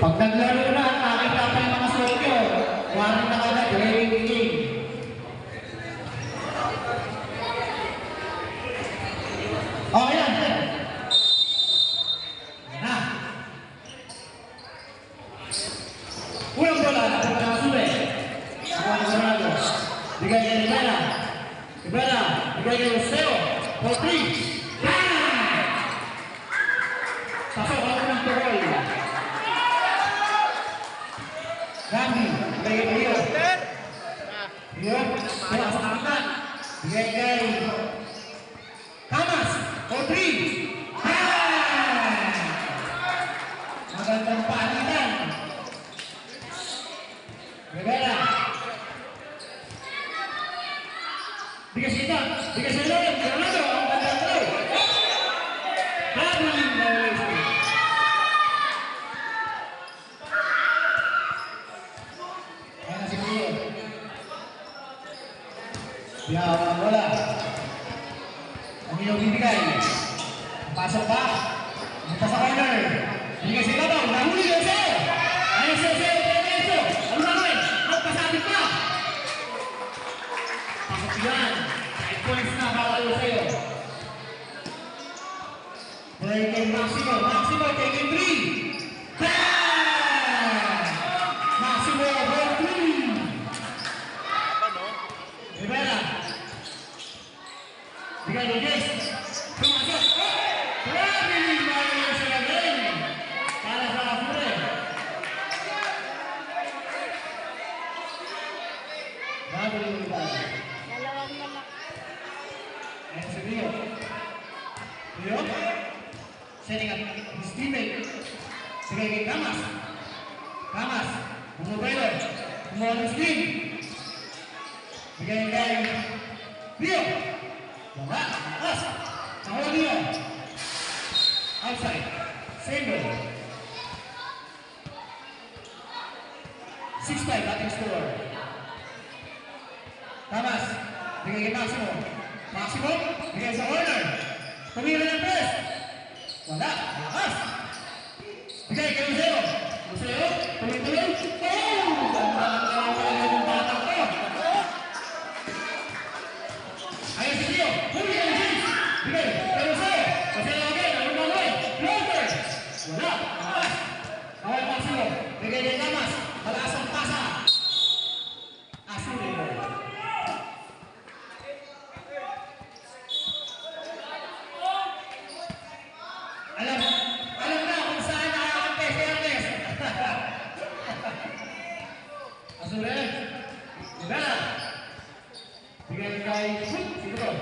Pag naglaro na, nakita pa yung mga sokyo. Warin na kagad, ready. Okay yan, sir. Na. Unang bola, napunta ng Sule. Nakuha ng Sarado. Bigay kay Rivera. Rivera, bigay kay Roseo. For 3. Pasok ako ng Turol. Gandhi, bigay kay Rio. Rio, wala sa kanan. Bigay kay Kamas, for 3. Magandang palitan. Rivera. Bigay sila, bigay sila. Ronaldo, ang gandang throw. Traveling by Wesley. Ayan na si Rio. Biyawang bola. Ang iyong bibigay. Pasok ba? Punta sa corner. Bigay sila daw. Nahuli na siya. Ayun siya. Ano na rin? Magpasabit pa. Pasok yan. 5 points na bawal sa'yo. Bigay kay Maximo. Maximo taking 3. Bang! Maximo for 3. Rivera. Bigay kay Jess. Pumasok. Traveling by Wesley again. Para sa Asure. Traveling by. Dalawang naman. Ayan si Rio. Rio. Setting up his teammate. Bigay kay Kamas. Kamas. Bumubelo. Kumuha ng screen. Bigay kay Rio. Baba. As. Nakuha Rio. Outside. Same ball. 6-5 ating score. Kamas. Bigay kay Maximo. Maximo. Bigay sa corner. Tumira ng press. Wala. Lakas. Bigay kay Roseo. Roseo. Tuloy-tuloy. Oh! Ganda ng batang ko. Ayun si Rio. Huli kay James. Bigay kay Roseo. Roseo again. Ano ba gawin? Floater. Wala. Lakas. Awal Maximo. Bigay kay Kamas. Malakas ang pasa. Asure. Alam na kung saan nakakante si Ernest. Asure. Rivera. Bigay kay Siguro.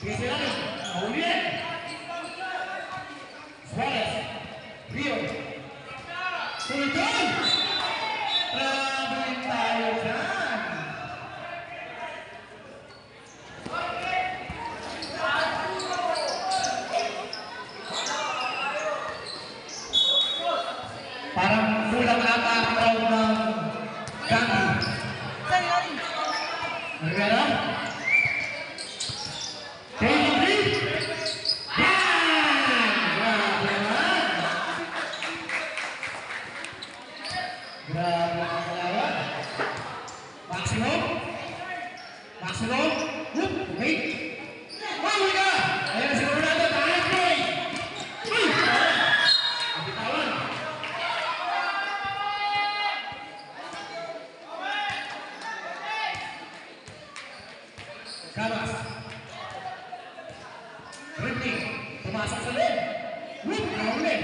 Bigay si Ramos. Mahuli yan. Suarez. Rio. Tuloy-tuloy. Traveling tayo dyan. Parang kulang ata ang crowd ng Gandhi. Rivera. Taking 3. Grabe naman. Grabe ang kalawan. Maximo. Maximo. Whoop. Wait. Mahuli ka. Ayan na si Ronaldo. Tahan boy. Uy. Ang bitawan. Kamas. Drifting. Pumasok sa lane. Whoop. Nahuli.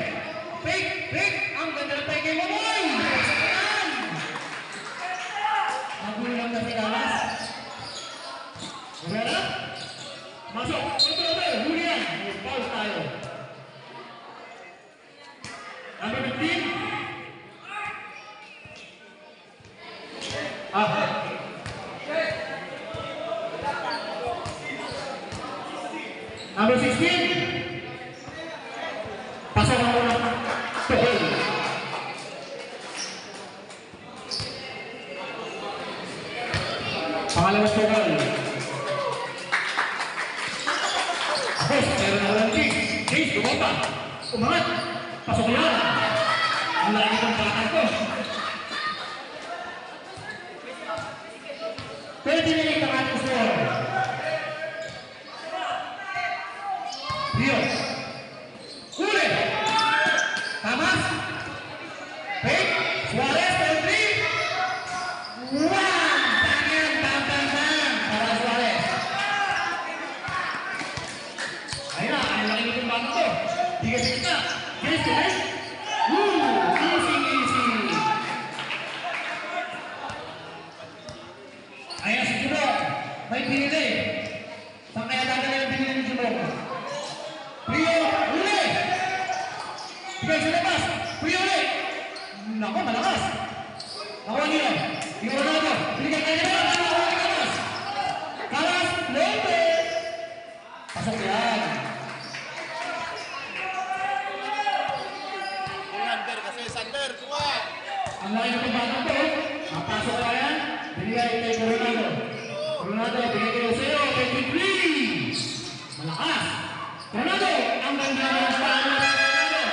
Fake. Ang ganda ng peke mo, boy. Sa kanan. Magulang na si Kamas. Rivera. Masok. Ito. Huli yan. May foul tayo. Number 15. Number 16. Pasok ang unang tuhol. Pangalawang tuhol. Meron na lang James. James, bumaba. Umangat. Pasok yan. Ang laki ng bata ko. 30 ang ating score. Rio. Uli. Tamas. Pink. Suarez. 3. Wow! Tangan, tangan. Para Suarez. Ayun na. Ang laki ng bata ko. Tigas kita. Yes, guys. Easy. Ayan si Jumong. May pinili. Saan kaya dadala yung pinili ni Jumong? Rio, uli! Bigay sa labas. Rio, uli! Naku, malakas. Nakuha niyo. Rio Ronaldo. Binigay kayo na. Nakuha ni Kalas. Kalas, Lope. Pasok yan. Ang laki ng batang to. Mapasok ka yan. Binigay kay Ronaldo. Ronaldo, binigay kayo sa'yo. 23. Malakas. Ronaldo, ang ganda ng palo sa Ronaldo.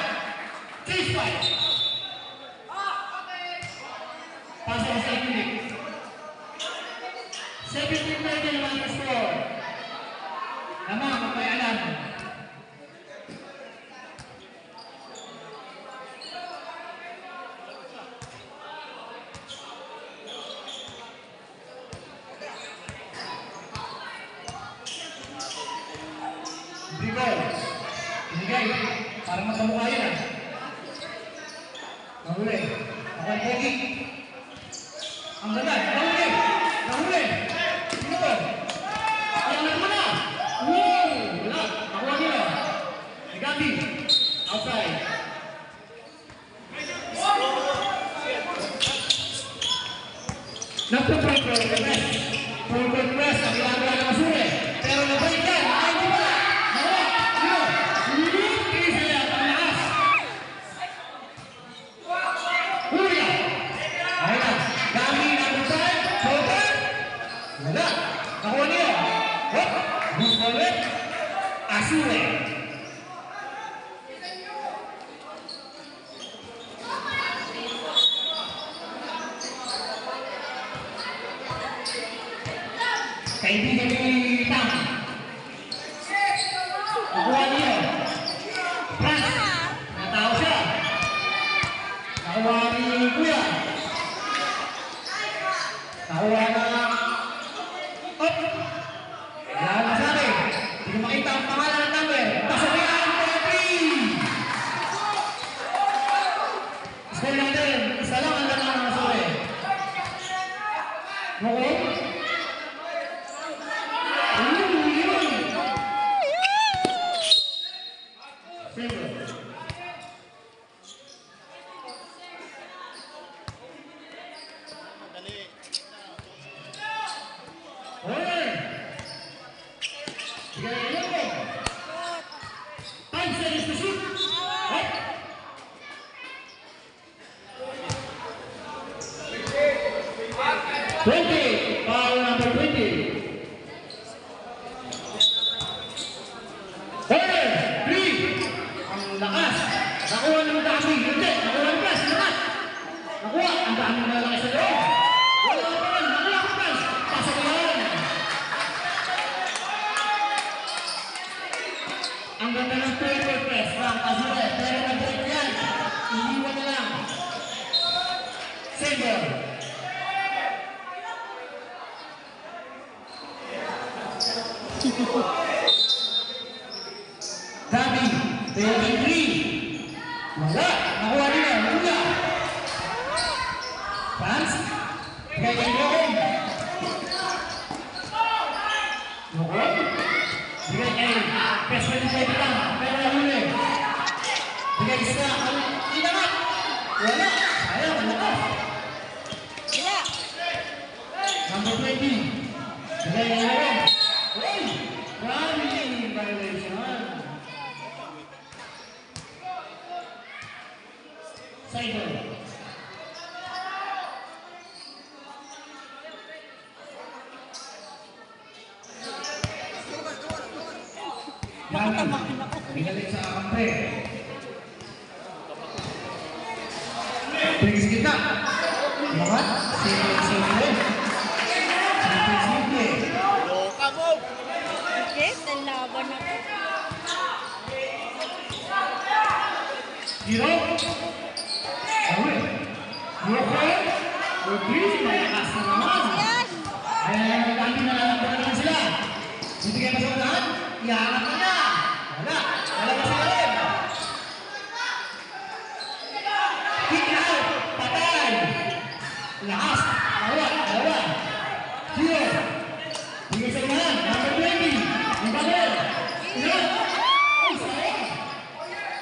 Chase fight. Pasok sa clinic. 17-30 naman ang score. Tama, magpayalan. Binigay. Para magkamukha yan. Nahuli. Ako ang pogi. Ang ganda. Nahuli. Sino to? Ayan na naman na. Wala. Nakuha nila. Gabi. Outside. Nagpo-point press. Point press. Ang ginagawa ng Masure. Pero nabalik yan. Ay, di ba? Nakuha niyo. Hop. Busquets. Asure. Kaibigan ni Tam. Nakuha niyo. Franz. Natao siya. Nakuha ni Kuya. Nakuha na makita ang pangalan ng number. Pasok yan, 3. Score natin. Isa lang ang lamang ng Masure. Mukho? Yun. Single. Corner. 5 seconds to shoot. Right. 20. Foul number 20. Corner. 3. Ang lakas. Nakuha ng dami. Hindi. Nakuha ng press. Lakas. Nakuha. Ang dami na lakas sa loob. Wala ka pa rin. Nakuha ang press. Pasok yan. Ang ganda ng paper press ng Azure, pero nag-break yan. Iniwan na lang. Single. Gabi, 23. Wala. Nakuha nila. Mula. Franz. Bigay kay Noong. Noong. Bigay kay Peswede kay Bitang. Pero nahuli. Bigay sa Inangat. Wala. Ayaw. Wala. Number 20. Bigay kay Noong. Hey! Running violation. Cyber. Binalik sa kampe. Zero. Away. Broken. Release. Malakas na naman. Ayan, nagkampi na naman sila. Bibigay pa sa unahan. Iangat na niya. Wala. Wala pa sila rin. Kick out. Patay. Lakas. Dalawa. Zero. Bigay sa unahan. Number 20. Ang bagay. Ilan. Ay, sayang.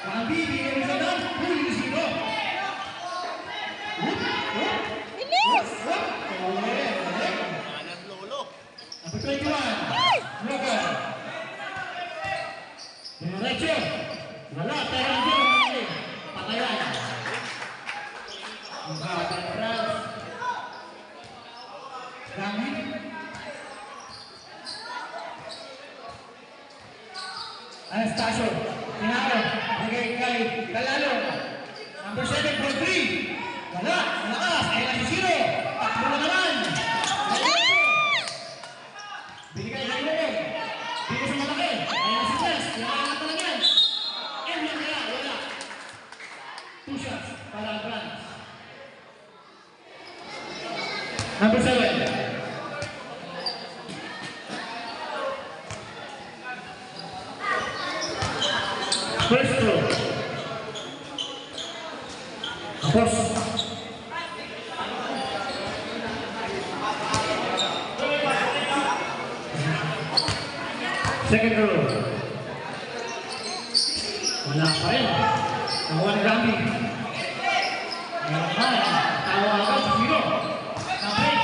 Kampi, bigay sa unahan. Huli, zero. Bilis! Number 21. Broken. Diretso. Wala. Pero hindi naman. Patayan. Ang batang France. Rami. Anastasio. Tinaro. Bigay kay Kalalo. Number 7 for 3. Wala. Malakas. Ay lang si Zero. Takbo na naman. Binigay kay Lolo. Bigay sa malaki. Ay lang si Jess. Kailangan na lang yan. And yan kaya. Wala. 2 shots para ang France. Number 7. First throw. Tapos. Second row. Wala pa rin. Nakuha ni Rami. Tawa agad sa Zero. Number 8.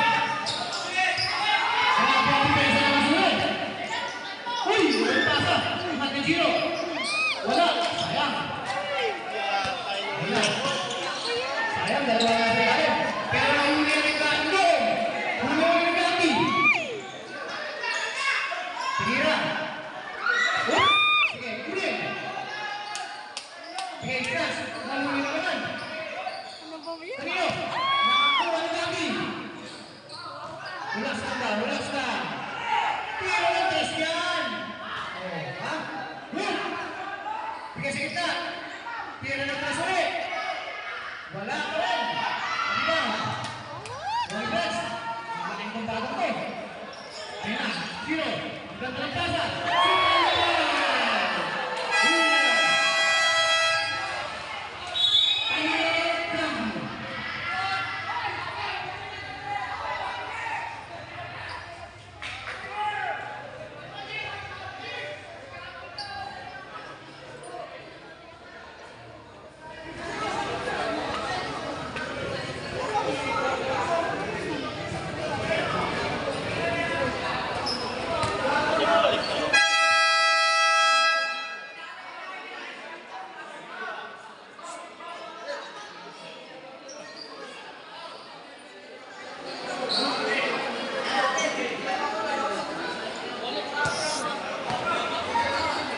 Wala pa rin kayo sa mga sunod. Uy! Walang pasa. Natin Zero. Wala. Sayang. Wala. Sayang. Dalawa na sa kayo. Pero nahuli ang ikaw. Huli ang Rami. Tira. Sige, huli. Sige, Stras. Nahuli na naman. Ano ba yun? Kanino? Nakakuha ng Rami. Relax na. Tira ng tres yan. Oh, ha? Good. Bigay sa kita. Tira ng tres ulit. Wala pa rin. Ano ba? One press. Malaking kong bagong ko. Ayun na. Zero. Ang ganda ng pasa.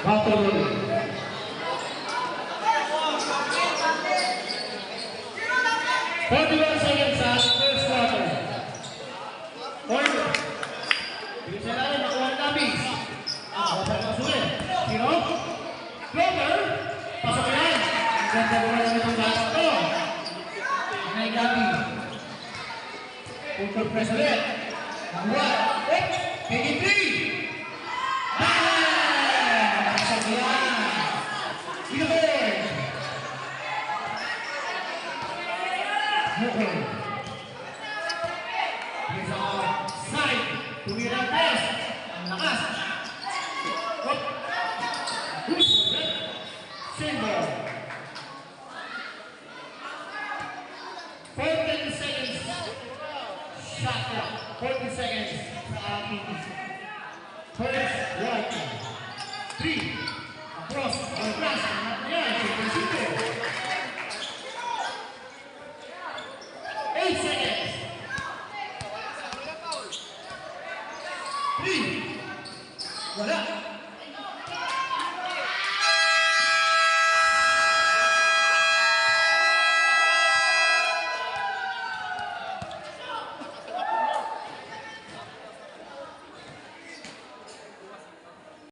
Battle roll. 41 seconds sa first quarter. Order. Bisa na rin nakuha ng Nabis. Wapag masulit. Zero. Clover. Pasok yan. Ang ganda mo naman itong dapat to. Inay Gabi. Punto press ulit. Nakuha. KD3. Okay. Here's our side. Tumirang test. Ang lakas. Up. Push. Single. 14 seconds. Shot clock. 14 seconds sa ating first right. 3. Across. Across. Yan.